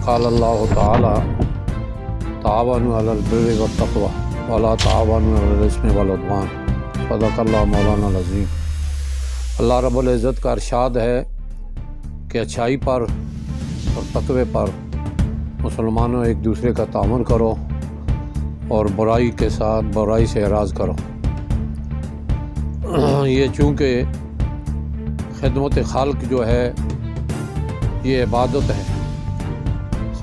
قال اللہ تعالی تعاونوا علی البر والتقوی ولا تعاونوا علی الاثم والعدوان صدق اللہ مولانا العظیم۔ اللہ رب العزت کا ارشاد ہے کہ اچھائی پر اور تقوی پر مسلمانوں ایک دوسرے کا تعاون کرو اور برائی کے ساتھ برائی سے اعراض کرو۔ یہ چونکہ خدمت خالق جو ہے یہ عبادت ہے۔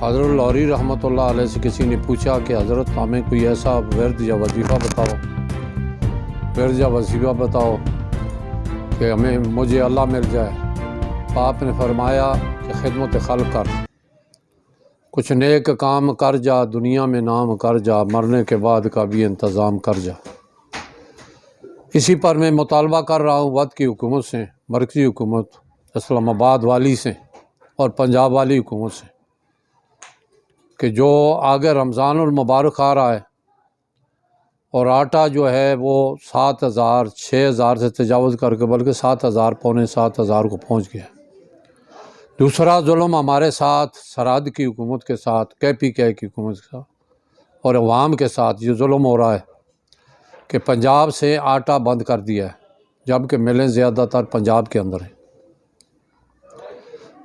حضرت لوری رحمۃ اللہ علیہ سے کسی نے پوچھا کہ حضرت ہمیں کوئی ایسا ورد یا وظیفہ بتاؤ کہ مجھے اللہ مل جائے۔ آپ نے فرمایا کہ خدمت خلق کر، کچھ نیک کام کر جا، دنیا میں نام کر جا، مرنے کے بعد کا بھی انتظام کر جا۔ اسی پر میں مطالبہ کر رہا ہوں وقت کی حکومت سے، مرکزی حکومت اسلام آباد والی سے اور پنجاب والی حکومت سے، کہ جو آگے رمضان المبارک آ رہا ہے اور آٹا جو ہے وہ 7,000 6,000 سے تجاوز کر کے بلکہ 7,000 پونے 7,000 کو پہنچ گیا۔ دوسرا ظلم ہمارے ساتھ سرحد کی حکومت کے ساتھ، KPK کی حکومت کے ساتھ اور عوام کے ساتھ یہ ظلم ہو رہا ہے کہ پنجاب سے آٹا بند کر دیا ہے، جبکہ ملیں زیادہ تر پنجاب کے اندر ہیں۔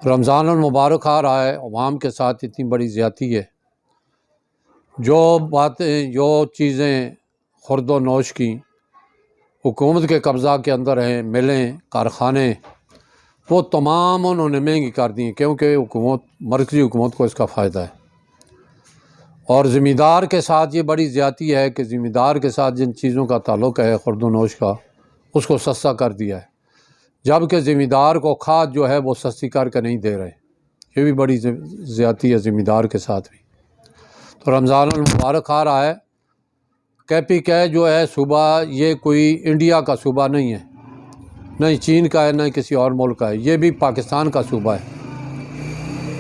رمضان المبارک آ رہا ہے، عوام کے ساتھ اتنی بڑی زیادتی ہے۔ جو چیزیں خرد و نوش کی حکومت کے قبضہ کے اندر ہیں، ملیں، کارخانے، وہ تمام انہوں نے مہنگی کر دی ہیں، کیونکہ مرکزی حکومت کو اس کا فائدہ ہے۔ اور ذمہ دار کے ساتھ یہ بڑی زیادتی ہے کہ ذمہ دار کے ساتھ جن چیزوں کا تعلق ہے خرد و نوش کا، اس کو سستا کر دیا ہے، جبکہ ذمہ دار کو کھاد جو ہے وہ سستی کر کے نہیں دے رہے۔ یہ بھی بڑی زیادتی ہے ذمہ دار کے ساتھ بھی۔ تو رمضان المبارک آ رہا ہے، KPK جو ہے صوبہ یہ کوئی انڈیا کا صوبہ نہیں ہے، نہ چین کا ہے نہ کسی اور ملک کا ہے، یہ بھی پاکستان کا صوبہ ہے۔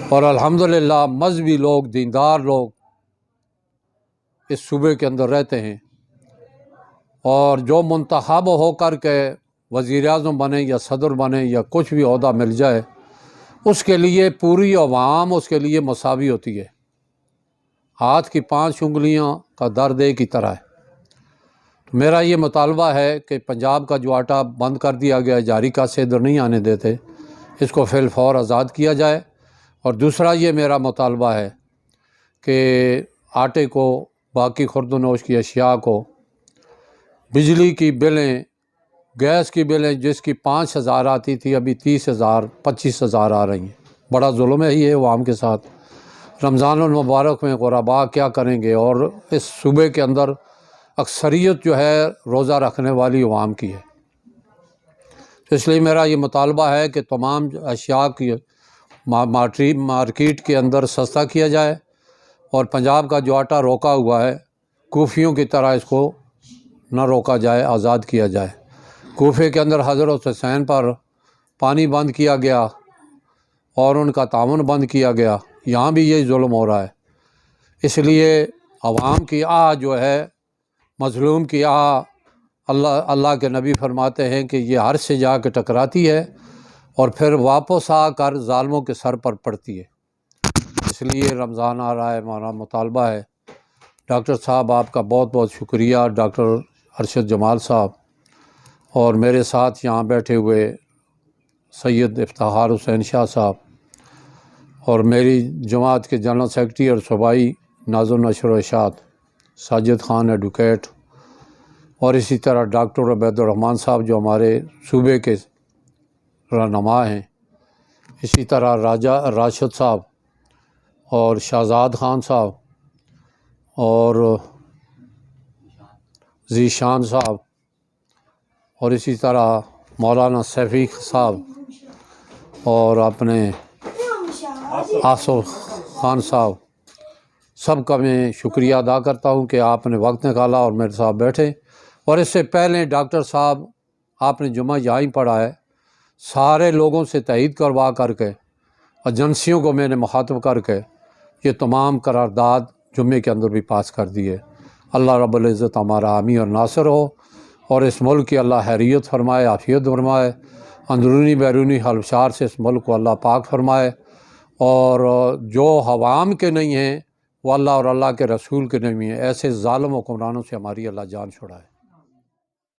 اور الحمدللہ مذہبی لوگ، دیندار لوگ اس صوبے کے اندر رہتے ہیں، اور جو منتخب ہو کر کے وزیر اعظم بنے یا صدر بنے یا کچھ بھی عہدہ مل جائے، اس کے لیے پوری عوام اس کے لیے مساوی ہوتی ہے۔ ہاتھ کی 5 انگلیاں کا درد ایک ہی طرح ہے۔ میرا یہ مطالبہ ہے کہ پنجاب کا جو آٹا بند کر دیا گیا ہے، جاری کا سے ادھر نہیں آنے دیتے، اس کو فی الفور آزاد کیا جائے۔ اور دوسرا یہ میرا مطالبہ ہے کہ آٹے کو، باقی خرد و نوش کی اشیاء کو، بجلی کی بلیں، گیس کی بلیں جس کی 5,000 آتی تھی ابھی 30,000 25,000 آ رہی ہیں۔ بڑا ظلم ہے یہ عوام کے ساتھ۔ رمضان المبارک میں غربا کیا کریں گے، اور اس صوبے کے اندر اکثریت جو ہے روزہ رکھنے والی عوام کی ہے۔ تو اس لیے میرا یہ مطالبہ ہے کہ تمام اشیاء کی مارکیٹ کے اندر سستا کیا جائے، اور پنجاب کا جو آٹا روکا ہوا ہے کوفیوں کی طرح اس کو نہ روکا جائے، آزاد کیا جائے۔ کوفے کے اندر حضرت حسین پر پانی بند کیا گیا اور ان کا تعاون بند کیا گیا، یہاں بھی یہی ظلم ہو رہا ہے۔ اس لیے عوام کی آہ جو ہے، مظلوم کی آہ، اللہ کے نبی فرماتے ہیں کہ یہ عرش سے جا کے ٹکراتی ہے اور پھر واپس آ کر ظالموں کے سر پر پڑتی ہے۔ اس لیے رمضان آ رہا ہے، ہمارا مطالبہ ہے۔ ڈاکٹر صاحب آپ کا بہت بہت شکریہ، ڈاکٹر ارشد جمال صاحب، اور میرے ساتھ یہاں بیٹھے ہوئے سید افتخار حسین شاہ صاحب، اور میری جماعت کے جنرل سیکرٹری اور صوبائی ناظم نشر و اشاعت ساجد خان ایڈوکیٹ، اور اسی طرح ڈاکٹر عبید الرحمن صاحب جو ہمارے صوبے کے رہنما ہیں، اسی طرح راشد صاحب اور شہزاد خان صاحب اور ذیشان صاحب، اور اسی طرح مولانا سیفی صاحب اور اپنے آصف خان صاحب، سب کا میں شکریہ ادا کرتا ہوں کہ آپ نے وقت نکالا اور میرے ساتھ بیٹھے۔ اور اس سے پہلے ڈاکٹر صاحب آپ نے جمعہ یہاں ہی پڑھا ہے، سارے لوگوں سے تائید کروا کر کے، ایجنسیوں کو میں نے مخاطب کر کے یہ تمام قرارداد جمعے کے اندر بھی پاس کر دی ہے۔ اللہ رب العزت ہمارا حامی اور ناصر ہو، اور اس ملک کی اللہ خیریت فرمائے، عافیت فرمائے، اندرونی بیرونی خلفشار سے اس ملک کو اللہ پاک فرمائے، اور جو عوام کے نہیں ہیں وہ اللہ اور اللہ کے رسول کے نہیں ہیں، ایسے ظالم حکمرانوں سے ہماری اللہ جان چھڑائے۔